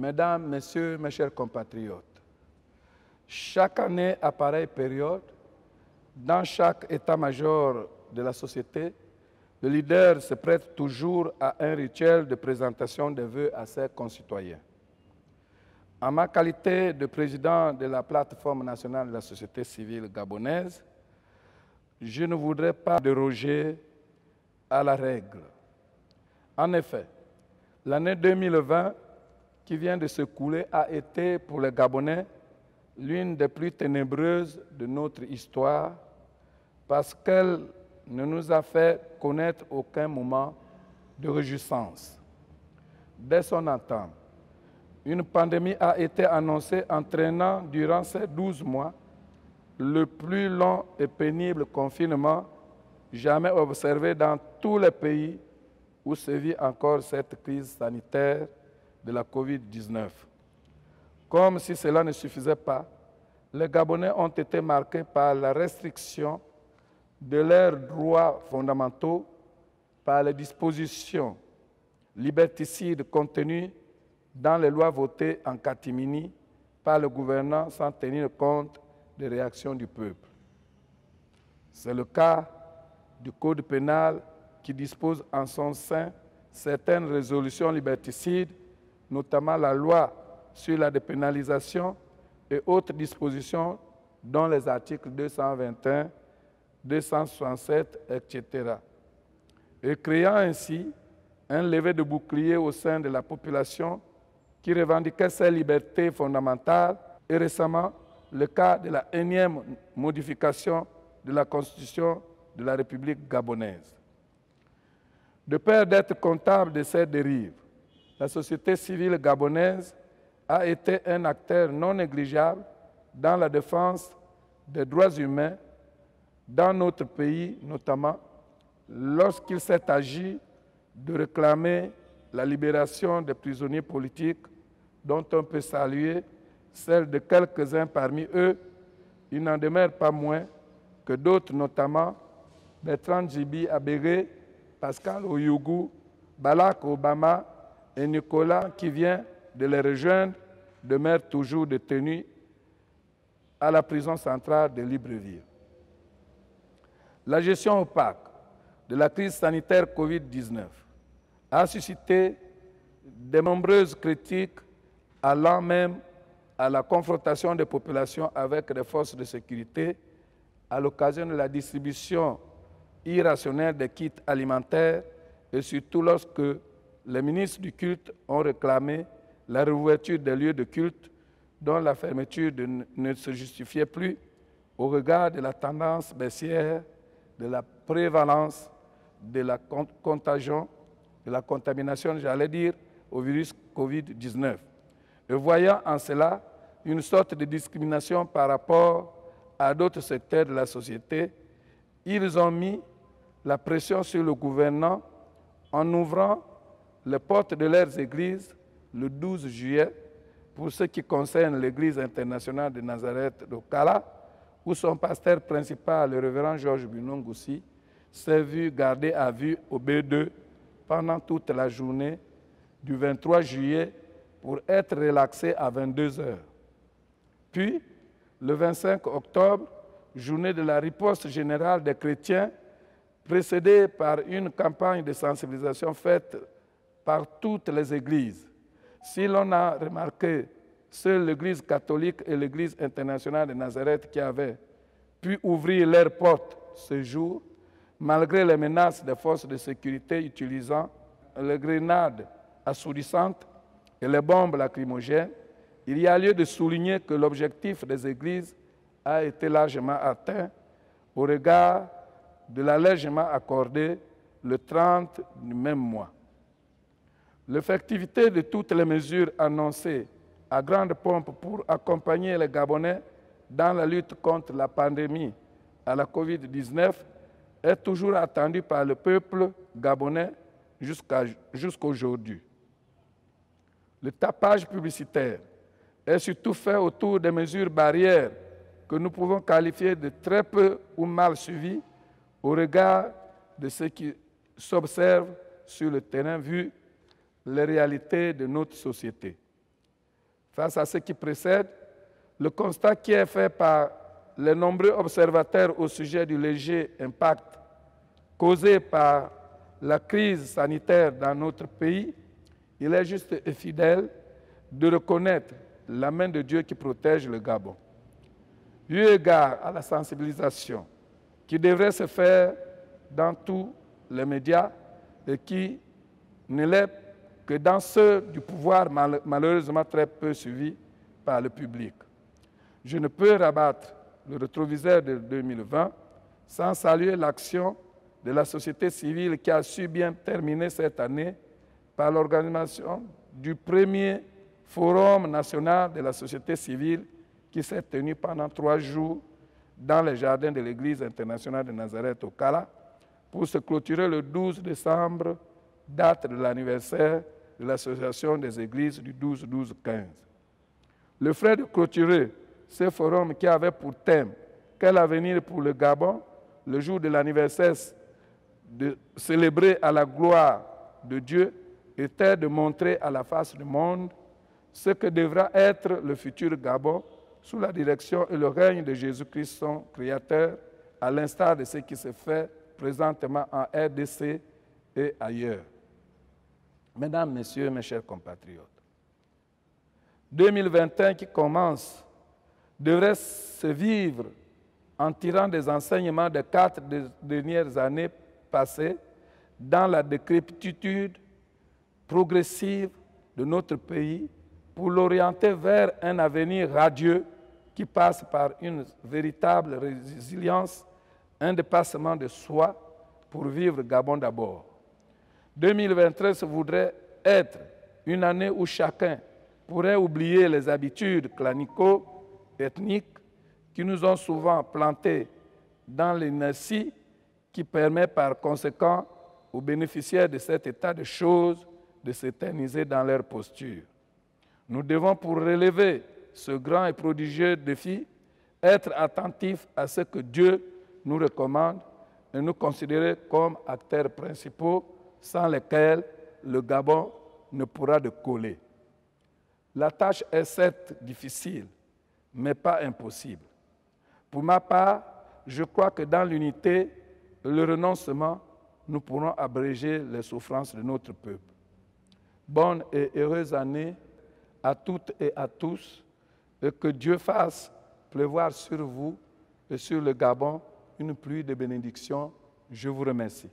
Mesdames, Messieurs, mes chers compatriotes, chaque année à pareille période, dans chaque état-major de la société, le leader se prête toujours à un rituel de présentation des vœux à ses concitoyens. En ma qualité de président de la plateforme nationale de la société civile gabonaise, je ne voudrais pas déroger à la règle. En effet, l'année 2020 qui vient de s'écouler a été pour les Gabonais l'une des plus ténébreuses de notre histoire parce qu'elle ne nous a fait connaître aucun moment de réjouissance. Dès son entame, une pandémie a été annoncée entraînant durant ces 12 mois le plus long et pénible confinement jamais observé dans tous les pays où se vit encore cette crise sanitaire de la COVID-19. Comme si cela ne suffisait pas, les Gabonais ont été marqués par la restriction de leurs droits fondamentaux, par les dispositions liberticides contenues dans les lois votées en catimini par le gouvernement sans tenir compte des réactions du peuple. C'est le cas du Code pénal qui dispose en son sein certaines résolutions liberticides, notamment la loi sur la dépénalisation et autres dispositions dont les articles 221, 267, etc. Et créant ainsi un lever de bouclier au sein de la population qui revendiquait ces libertés fondamentales et récemment le cas de la énième modification de la Constitution de la République gabonaise. De peur d'être comptable de ces dérives, la société civile gabonaise a été un acteur non négligeable dans la défense des droits humains dans notre pays, notamment lorsqu'il s'est agi de réclamer la libération des prisonniers politiques dont on peut saluer celle de quelques-uns parmi eux. Il n'en demeure pas moins que d'autres, notamment Bertrand Djibi Abéré, Pascal Oyougou, Barack Obama et Nicolas, qui vient de les rejoindre, demeurent toujours détenus à la prison centrale de Libreville. La gestion opaque de la crise sanitaire Covid-19 a suscité de nombreuses critiques allant même à la confrontation des populations avec les forces de sécurité à l'occasion de la distribution irrationnelle des kits alimentaires et surtout lorsque les ministres du culte ont réclamé la réouverture des lieux de culte dont la fermeture ne se justifiait plus au regard de la tendance baissière de la prévalence de la contagion, de la contamination, j'allais dire, au virus Covid-19. Et voyant en cela une sorte de discrimination par rapport à d'autres secteurs de la société, ils ont mis la pression sur le gouvernement en ouvrant les portes de leurs églises le 12 juillet pour ce qui concerne l'église internationale de Nazareth d'Okala, où son pasteur principal, le révérend Georges Bunongoussi, s'est vu garder à vue au B2 pendant toute la journée du 23 juillet pour être relaxé à 22 heures. Puis, le 25 octobre, journée de la riposte générale des chrétiens, précédée par une campagne de sensibilisation faite par toutes les églises. Si l'on a remarqué seule l'Église catholique et l'Église internationale de Nazareth qui avaient pu ouvrir leurs portes ce jour, malgré les menaces des forces de sécurité utilisant les grenades assourdissantes et les bombes lacrymogènes, il y a lieu de souligner que l'objectif des églises a été largement atteint au regard de l'allègement accordé le 30 du même mois. L'effectivité de toutes les mesures annoncées à grande pompe pour accompagner les Gabonais dans la lutte contre la pandémie à la COVID-19 est toujours attendue par le peuple gabonais jusqu'aujourd'hui. Le tapage publicitaire est surtout fait autour des mesures barrières que nous pouvons qualifier de très peu ou mal suivies au regard de ce qui s'observe sur le terrain vu les réalités de notre société. Face à ce qui précède, le constat qui est fait par les nombreux observateurs au sujet du léger impact causé par la crise sanitaire dans notre pays, il est juste et fidèle de reconnaître la main de Dieu qui protège le Gabon. Eu égard à la sensibilisation qui devrait se faire dans tous les médias et qui ne l'est que dans ceux du pouvoir malheureusement très peu suivis par le public. Je ne peux rabattre le rétroviseur de 2020 sans saluer l'action de la société civile qui a su bien terminer cette année par l'organisation du premier Forum national de la société civile qui s'est tenu pendant 3 jours dans les jardins de l'Église internationale de Nazareth au Kala pour se clôturer le 12 décembre, date de l'anniversaire de l'Association des Églises du 12-12-15. Le fait de clôturer ce forum qui avait pour thème « Quel avenir pour le Gabon ?» le jour de l'anniversaire de célébrer à la gloire de Dieu était de montrer à la face du monde ce que devra être le futur Gabon sous la direction et le règne de Jésus-Christ, son Créateur, à l'instar de ce qui se fait présentement en RDC et ailleurs. Mesdames, Messieurs, mes chers compatriotes, 2021 qui commence devrait se vivre en tirant des enseignements des 4 dernières années passées dans la décrépitude progressive de notre pays pour l'orienter vers un avenir radieux qui passe par une véritable résilience, un dépassement de soi pour vivre Gabon d'abord. 2023 se voudrait être une année où chacun pourrait oublier les habitudes clanico-ethniques qui nous ont souvent plantés dans l'inertie qui permet par conséquent aux bénéficiaires de cet état de choses de s'éterniser dans leur posture. Nous devons, pour relever ce grand et prodigieux défi, être attentifs à ce que Dieu nous recommande et nous considérer comme acteurs principaux sans lesquels le Gabon ne pourra décoller. La tâche est certes difficile, mais pas impossible. Pour ma part, je crois que dans l'unité et le renoncement, nous pourrons abréger les souffrances de notre peuple. Bonne et heureuse année à toutes et à tous, et que Dieu fasse pleuvoir sur vous et sur le Gabon une pluie de bénédictions. Je vous remercie.